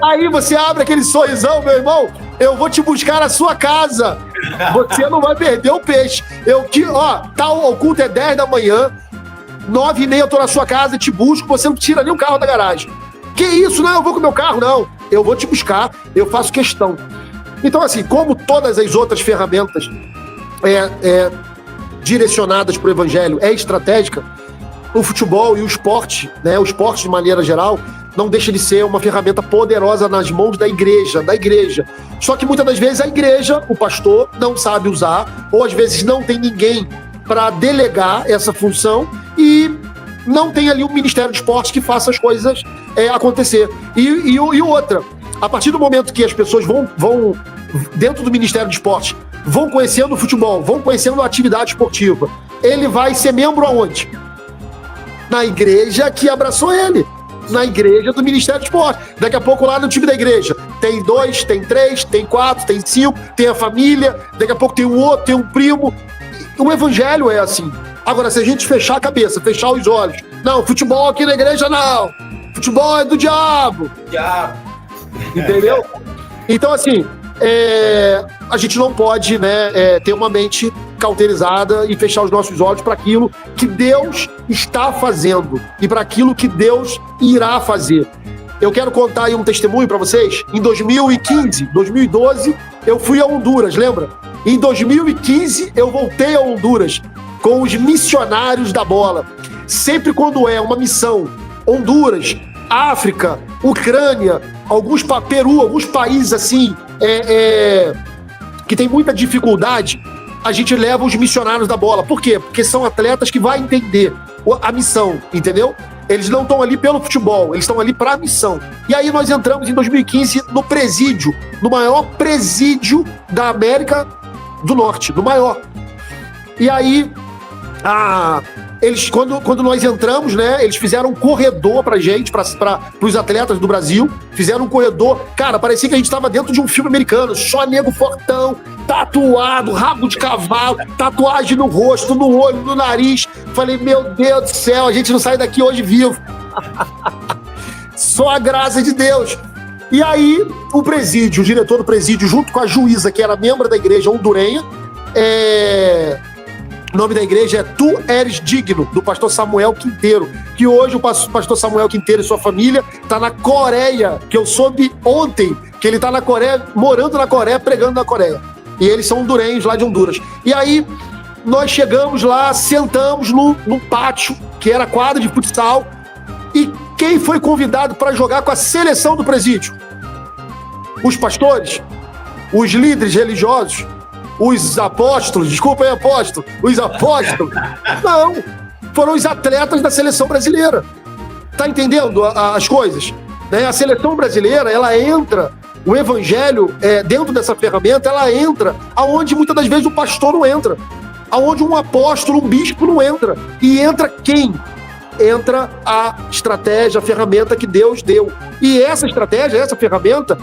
Aí você abre aquele sorrisão, meu irmão, eu vou te buscar na sua casa. Você não vai perder o peixe. O culto é 10 da manhã, 9h30 eu tô na sua casa e te busco, você não tira nem o carro da garagem. Que isso? Não, eu vou com o meu carro, não. Eu vou te buscar, eu faço questão. Então, assim, como todas as outras ferramentas direcionadas para o evangelho é estratégica, o futebol e o esporte, né, o esporte de maneira geral, não deixa de ser uma ferramenta poderosa nas mãos da igreja. Só que muitas das vezes a igreja, o pastor, não sabe usar, ou às vezes não tem ninguém para delegar essa função e não tem ali um Ministério de Esporte que faça as coisas acontecer. E outra, a partir do momento que as pessoas vão dentro do Ministério de Esporte, vão conhecendo o futebol, vão conhecendo a atividade esportiva, ele vai ser membro aonde? Na igreja que abraçou ele. Na igreja do Ministério de Esporte. Daqui a pouco lá no time da igreja tem 2, tem 3, tem 4, tem 5, tem a família, daqui a pouco tem um outro, tem um primo. O evangelho é assim. Agora, se a gente fechar a cabeça, fechar os olhos, não, futebol aqui na igreja não, futebol é do diabo. Entendeu? Então, assim, a gente não pode, né, ter uma mente cauterizada e fechar os nossos olhos para aquilo que Deus está fazendo e para aquilo que Deus irá fazer. Eu quero contar aí um testemunho para vocês. Em 2012, eu fui a Honduras, lembra? Em 2015, eu voltei a Honduras com os missionários da bola. Sempre quando é uma missão, Honduras, África, Ucrânia, Peru, alguns países assim, que tem muita dificuldade, a gente leva os missionários da bola. Por quê? Porque são atletas que vão entender a missão, entendeu? Eles não estão ali pelo futebol, eles estão ali para a missão. E aí nós entramos em 2015 no presídio, no maior presídio da América do Norte, do maior. E aí, eles, quando nós entramos, né, eles fizeram um corredor pra gente, pros atletas do Brasil, fizeram um corredor, cara, parecia que a gente estava dentro de um filme americano, só nego fortão, tatuado, rabo de cavalo, tatuagem no rosto, no olho, no nariz. Falei, meu Deus do céu, a gente não sai daqui hoje vivo. Só a graça de Deus. E aí, o presídio, o diretor do presídio, junto com a juíza, que era membro da igreja hondurenha, o nome da igreja é Tu Eres Digno, do pastor Samuel Quinteiro, que hoje o pastor Samuel Quinteiro e sua família tá na Coreia, que eu soube ontem que ele tá na Coreia, morando na Coreia, pregando na Coreia. E eles são hondurenhos lá de Honduras. E aí, nós chegamos lá, sentamos num pátio, que era quadra de futsal, e quem foi convidado para jogar com a seleção do presídio? Os pastores, os líderes religiosos, os apóstolos, desculpa aí, apóstolo, os apóstolos. Não, foram os atletas da seleção brasileira. Tá entendendo as coisas? Né? A seleção brasileira, ela entra, o evangelho, dentro dessa ferramenta, ela entra aonde muitas das vezes o pastor não entra, aonde um apóstolo, um bispo não entra. E entra quem? Entra a estratégia, a ferramenta que Deus deu. E essa estratégia, essa ferramenta,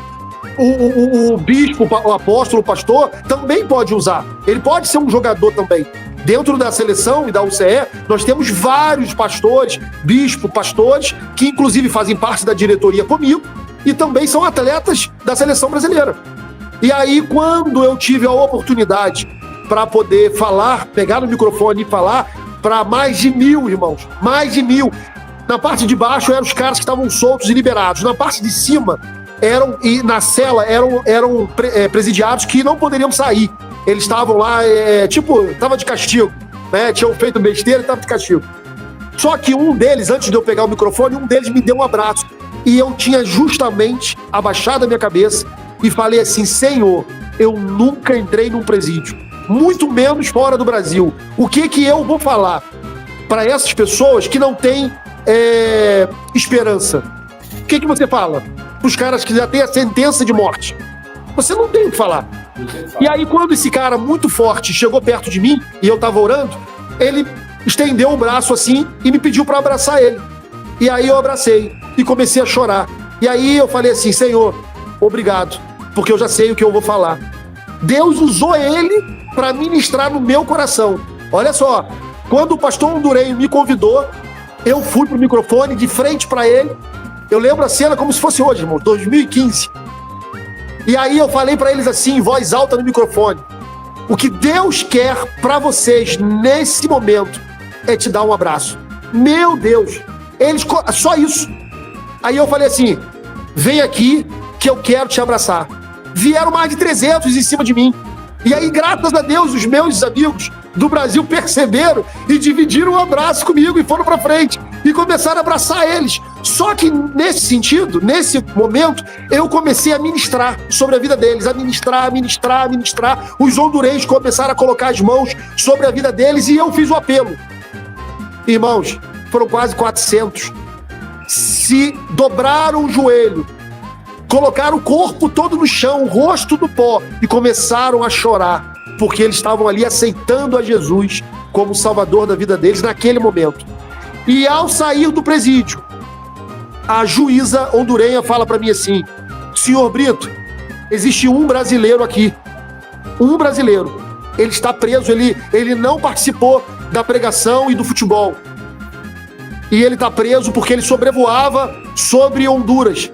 o bispo, o apóstolo, o pastor também pode usar. Ele pode ser um jogador também. Dentro da seleção e da UCE, nós temos vários pastores, bispos, pastores, que inclusive fazem parte da diretoria comigo e também são atletas da seleção brasileira. E aí, quando eu tive a oportunidade para poder falar, pegar no microfone e falar para mais de 1.000, irmãos, mais de 1.000. Na parte de baixo eram os caras que estavam soltos e liberados. Na parte de cima, e na cela eram presidiários que não poderiam sair. Eles estavam lá, tava de castigo, né? Tinham feito besteira e tava de castigo. Só que um deles, antes de eu pegar o microfone, um deles me deu um abraço. E eu tinha justamente abaixado a minha cabeça e falei assim: Senhor, eu nunca entrei num presídio, muito menos fora do Brasil. O que eu vou falar para essas pessoas que não têm esperança? O que você fala para os caras que já têm a sentença de morte? Você não tem o que falar. E aí, quando esse cara muito forte chegou perto de mim e eu estava orando, ele estendeu o braço assim e me pediu para abraçar ele. E aí eu abracei e comecei a chorar. E aí eu falei assim: Senhor, obrigado, porque eu já sei o que eu vou falar. Deus usou ele para ministrar no meu coração. Olha só, quando o pastor hondurenho me convidou, eu fui pro microfone de frente para ele. Eu lembro a cena como se fosse hoje, irmão, 2015. E aí eu falei para eles assim, em voz alta no microfone: o que Deus quer para vocês nesse momento é te dar um abraço. Meu Deus, só isso. Aí eu falei assim: vem aqui que eu quero te abraçar. Vieram mais de 300 em cima de mim. E aí, graças a Deus, os meus amigos do Brasil perceberam e dividiram um abraço comigo e foram para frente e começaram a abraçar eles. Só que nesse sentido, nesse momento, eu comecei a ministrar sobre a vida deles, a ministrar. Os hondurenhos começaram a colocar as mãos sobre a vida deles e eu fiz o apelo. Irmãos, foram quase 400. Se dobraram o joelho, colocaram o corpo todo no chão, o rosto no pó e começaram a chorar, porque eles estavam ali aceitando a Jesus como Salvador da vida deles naquele momento. E ao sair do presídio, a juíza hondurenha fala para mim assim: Senhor Brito, existe um brasileiro aqui, um brasileiro, ele está preso, ele não participou da pregação e do futebol, e ele está preso porque ele sobrevoava sobre Honduras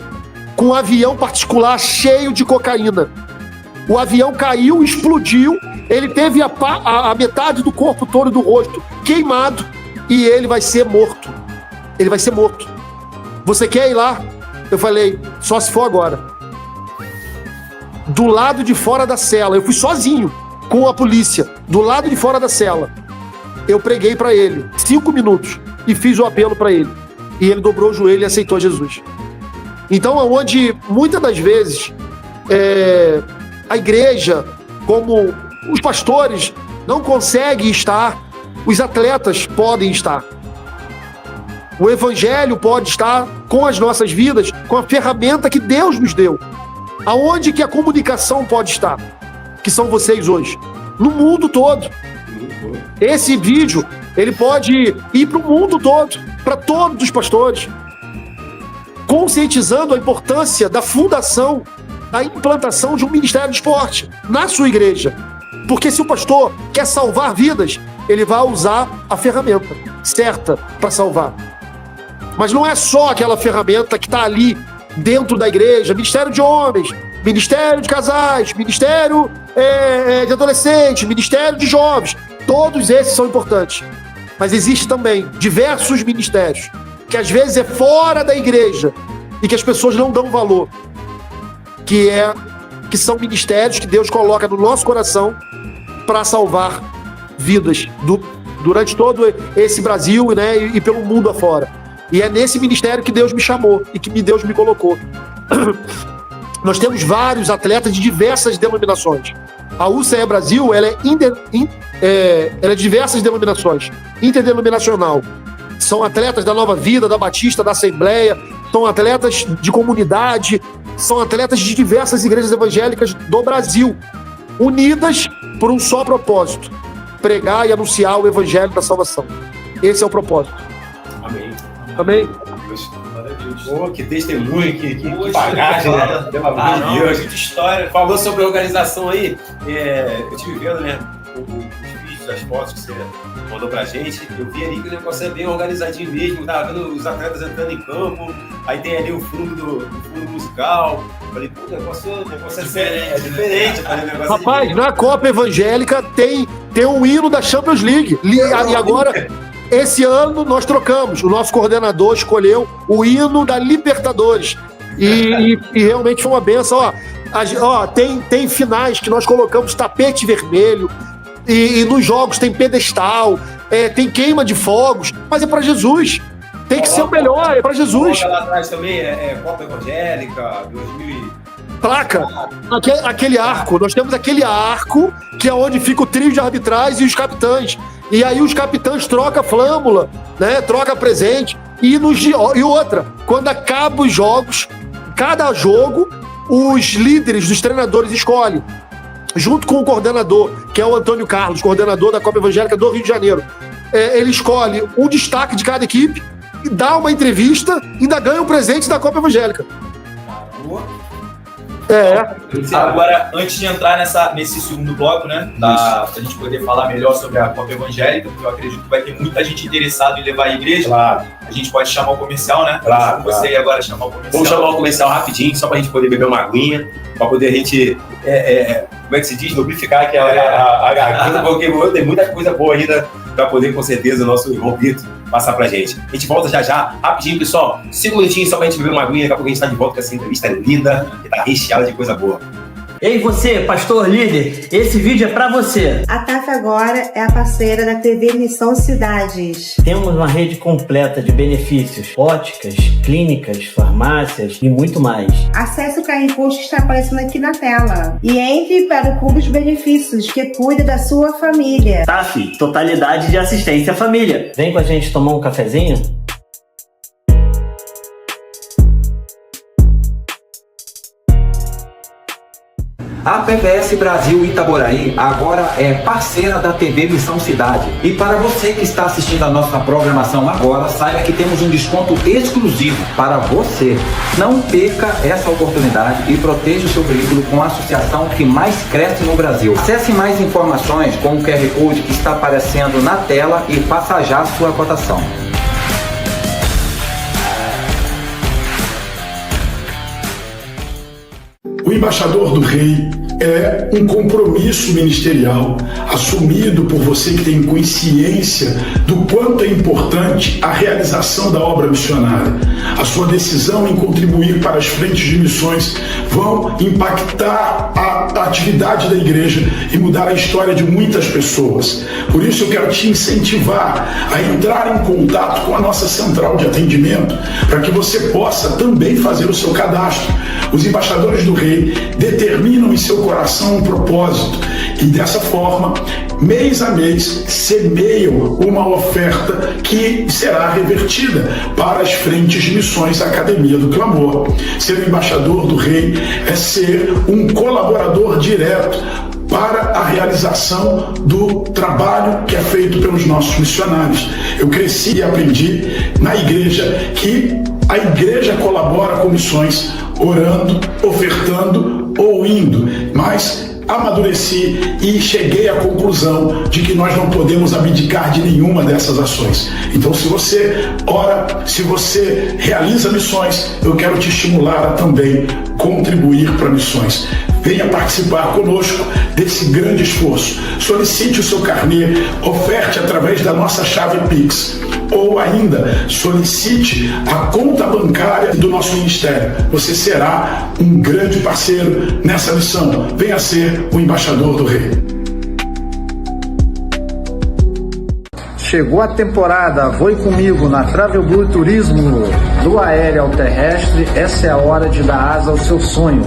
com um avião particular cheio de cocaína. O avião caiu, explodiu, ele teve a metade do corpo todo do rosto queimado e ele vai ser morto. Ele vai ser morto. Você quer ir lá? Eu falei: só se for agora. Do lado de fora da cela, eu fui sozinho com a polícia, do lado de fora da cela. Eu preguei para ele 5 minutos e fiz o apelo para ele. E ele dobrou o joelho e aceitou Jesus. Então, onde muitas das vezes a igreja, como os pastores, não conseguem estar, os atletas podem estar. O evangelho pode estar com as nossas vidas, com a ferramenta que Deus nos deu. Aonde que a comunicação pode estar? Que são vocês hoje. No mundo todo. Esse vídeo, ele pode ir para o mundo todo, para todos os pastores, conscientizando a importância da fundação, da implantação de um ministério de esporte na sua igreja. Porque se o pastor quer salvar vidas, ele vai usar a ferramenta certa para salvar. Mas não é só aquela ferramenta que está ali dentro da igreja, ministério de homens, ministério de casais, ministério de adolescentes, ministério de jovens. Todos esses são importantes. Mas existem também diversos ministérios que às vezes é fora da igreja e que as pessoas não dão valor. Que são ministérios que Deus coloca no nosso coração para salvar vidas durante todo esse Brasil, né, e pelo mundo afora. E é nesse ministério que Deus me chamou e que Deus me colocou. Nós temos vários atletas de diversas denominações. A UCE Brasil, ela é de diversas denominações, interdenominacional. São atletas da Nova Vida, da Batista, da Assembleia, são atletas de comunidade, são atletas de diversas igrejas evangélicas do Brasil, unidas por um só propósito: pregar e anunciar o evangelho da salvação. Esse é o propósito. Amém. Amém? Pô, que testemunho, que bagagem, né? Pelo amor de Deus. Muita história. Falou sobre a organização aí. Eu tive vendo, né, os vídeos, as fotos que você mandou pra gente. Eu vi ali que o negócio é bem organizadinho mesmo. Tava vendo os atletas entrando em campo. Aí tem ali o fundo musical. Falei, pô, o negócio é diferente. Rapaz, na Copa Evangélica tem um hino da Champions League. E agora, esse ano, nós trocamos. O nosso coordenador escolheu o hino da Libertadores. E realmente foi uma benção. Tem finais que nós colocamos tapete vermelho. E nos jogos tem pedestal. Tem queima de fogos. Mas é para Jesus. Tem que ser o melhor, é para Jesus. Lá atrás também Copa Evangélica, 2000. Placa, aquele arco. Nós temos aquele arco que é onde fica o trio de arbitrais e os capitães. E aí os capitães trocam flâmula, né? Troca presente. E outra, quando acaba os jogos, cada jogo, os líderes dos treinadores escolhem, junto com o coordenador, que é o Antônio Carlos, coordenador da Copa Evangélica do Rio de Janeiro. Ele escolhe um destaque de cada equipe, dá uma entrevista e ainda ganha um presente da Copa Evangélica. Agora, antes de entrar nesse segundo bloco, né, pra gente poder falar melhor sobre a Copa Evangélica, porque eu acredito que vai ter muita gente interessada em levar a igreja. Claro. A gente pode chamar o comercial, né? Claro. Você aí agora chamar o comercial. Vamos chamar o comercial rapidinho, só pra gente poder beber uma aguinha, pra poder a gente, como é que se diz? Lubrificar aqui a garganta, porque tem muita coisa boa ainda pra poder, com certeza, o nosso irmão Vitor passar pra gente. A gente volta já, rapidinho, pessoal. 5 minutinhos só pra gente beber uma aguinha, daqui a pouco a gente tá de volta com essa entrevista linda, que tá recheada de coisa boa. Ei você, pastor líder, esse vídeo é pra você. A TAF agora é a parceira da TV Missão Cidades. Temos uma rede completa de benefícios, óticas, clínicas, farmácias e muito mais. Acesse o QR Code que está aparecendo aqui na tela e entre para o Clube de Benefícios, que cuida da sua família. TAF, totalidade de assistência à família. Vem com a gente tomar um cafezinho? A PPS Brasil Itaboraí agora é parceira da TV Missão Cidade. E para você que está assistindo a nossa programação agora, saiba que temos um desconto exclusivo para você. Não perca essa oportunidade e proteja o seu veículo com a associação que mais cresce no Brasil. Acesse mais informações com o QR Code que está aparecendo na tela e faça já a sua cotação. O Embaixador do Rei é um compromisso ministerial assumido por você que tem consciência do quanto é importante a realização da obra missionária. A sua decisão em contribuir para as frentes de missões vão impactar a atividade da igreja e mudar a história de muitas pessoas. Por isso eu quero te incentivar a entrar em contato com a nossa central de atendimento para que você possa também fazer o seu cadastro. Os embaixadores do Rei determinam em seu coração um propósito e dessa forma mês a mês, semeiam uma oferta que será revertida para as frentes de missões da Academia do Clamor. Ser um embaixador do Rei é ser um colaborador direto para a realização do trabalho que é feito pelos nossos missionários. Eu cresci e aprendi na igreja que a igreja colabora com missões, orando, ofertando ou indo, mas amadureci e cheguei à conclusão de que nós não podemos abdicar de nenhuma dessas ações. Então, se você ora, se você realiza missões, eu quero te estimular a também contribuir para missões. Venha participar conosco desse grande esforço. Solicite o seu carnê, oferte através da nossa chave Pix, ou ainda solicite a conta bancária do nosso ministério. Você será um grande parceiro nessa missão. Venha ser o embaixador do Rei. Chegou a temporada Voe Comigo na Travel Blue Turismo. Do aéreo ao terrestre, essa é a hora de dar asa aos seus sonhos.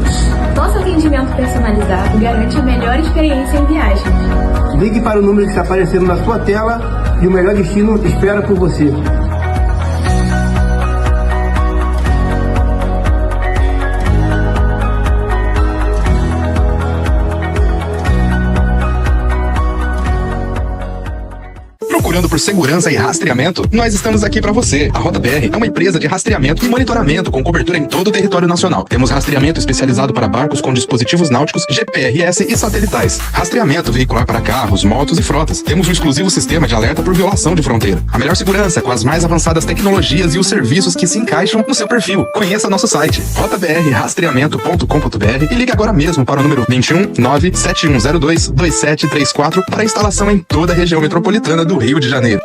Nosso atendimento personalizado garante a melhor experiência em viagens. Ligue para o número que está aparecendo na sua tela e o melhor destino espera por você. Procurando por segurança e rastreamento? Nós estamos aqui para você. A Rota BR é uma empresa de rastreamento e monitoramento com cobertura em todo o território nacional. Temos rastreamento especializado para barcos com dispositivos náuticos, GPRS e satelitais. Rastreamento veicular para carros, motos e frotas. Temos um exclusivo sistema de alerta por violação de fronteira. A melhor segurança com as mais avançadas tecnologias e os serviços que se encaixam no seu perfil. Conheça nosso site rotabrrastreamento.com.br e ligue agora mesmo para o número 21 97102 2734 para instalação em toda a região metropolitana do Rio de Janeiro.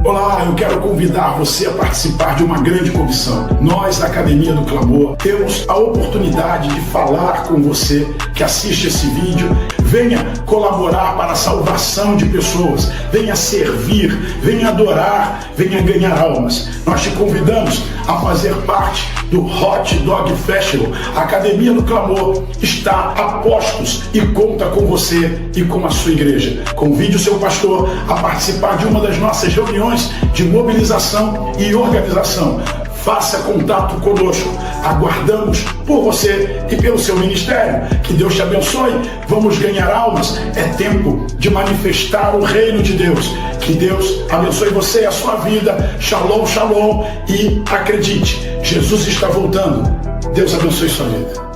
Olá, eu quero convidar você a participar de uma grande comissão. Nós, da Academia do Clamor, temos a oportunidade de falar com você que assiste esse vídeo. Venha colaborar para a salvação de pessoas, venha servir, venha adorar, venha ganhar almas. Nós te convidamos a fazer parte do Hot Dog Festival. A Academia do Clamor está a postos e conta com você e com a sua igreja. Convide o seu pastor a participar de uma das nossas reuniões de mobilização e organização. Faça contato conosco. Aguardamos por você e pelo seu ministério. Que Deus te abençoe. Vamos ganhar almas. É tempo de manifestar o reino de Deus. Que Deus abençoe você e a sua vida. Shalom, shalom. E acredite, Jesus está voltando. Deus abençoe sua vida.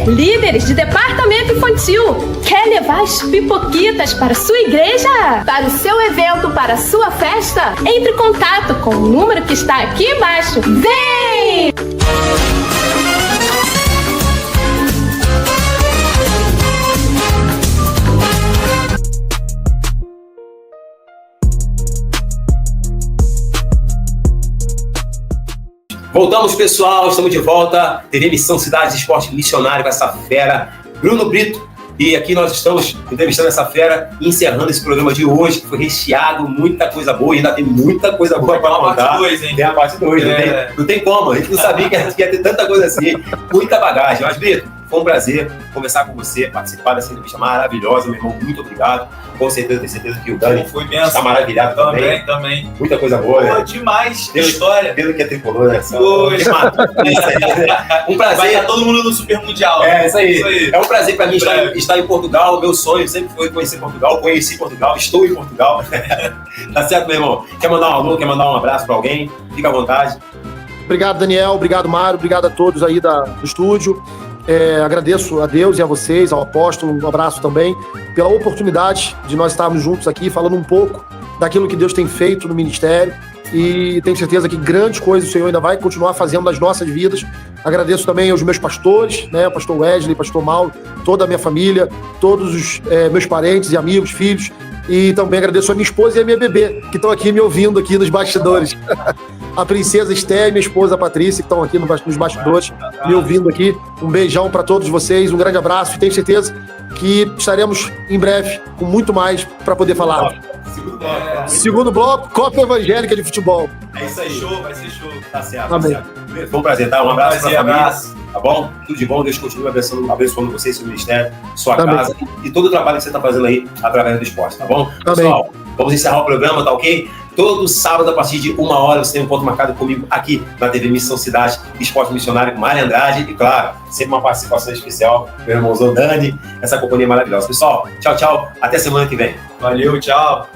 Líderes de departamento infantil, quer levar as pipoquitas para sua igreja? Para o seu evento, para a sua festa? Entre em contato com o número que está aqui embaixo. Vem! Voltamos, pessoal, estamos de volta. TV Missão Cidade de Esporte Missionário com essa fera, Bruno Brito. E aqui nós estamos entrevistando essa fera e encerrando esse programa de hoje, que foi recheado, muita coisa boa, e ainda tem muita coisa boa para contar. Parte 2, hein? Tem a parte 2, não tem como, a gente não sabia que ia ter tanta coisa assim, muita bagagem. Mas, Brito, foi um prazer conversar com você, participar dessa entrevista maravilhosa, meu irmão, muito obrigado. Com certeza, tenho certeza que o Dani está maravilhado também. Muita coisa boa, né? Demais, história. Pelo que é tricolor, né? Um prazer. Vai estar todo mundo no Super Mundial. É, isso aí. É um prazer para mim estar em Portugal. Meu sonho sempre foi conhecer Portugal. Conheci Portugal, estou em Portugal. Tá certo, meu irmão? Quer mandar um alô, quer mandar um abraço para alguém? Fica à vontade. Obrigado, Daniel. Obrigado, Mário. Obrigado a todos aí do estúdio. Agradeço a Deus e a vocês, ao apóstolo, um abraço também, pela oportunidade de nós estarmos juntos aqui, falando um pouco daquilo que Deus tem feito no ministério, e tenho certeza que grandes coisas o Senhor ainda vai continuar fazendo nas nossas vidas. Agradeço também aos meus pastores, né, pastor Wesley, pastor Mauro, toda a minha família, todos os meus parentes e amigos, filhos, e também agradeço a minha esposa e a minha bebê, que estão aqui me ouvindo aqui nos bastidores. A princesa Esté e minha esposa Patrícia, que estão aqui nos bastidores, me ouvindo aqui. Um beijão para todos vocês, um grande abraço, e tenho certeza que estaremos em breve com muito mais para poder falar. Segundo bloco, Copa Evangélica de Futebol. É isso aí, show, vai ser show. Tá certo, Amém. tá certo. Foi um prazer, tá? Um abraço pra família, tá bom? Tudo de bom, Deus continue abençoando você, seu ministério, sua casa e todo o trabalho que você tá fazendo aí através do esporte, tá bom? Pessoal, vamos encerrar o programa, tá ok? Todo sábado, a partir de 1h, você tem um ponto marcado comigo aqui na TV Missão Cidade, Esporte Missionário Mário Andrade e, claro, sempre uma participação especial, meu irmãozão Dani, essa companhia maravilhosa. Pessoal, tchau, tchau, até semana que vem. Valeu, tchau.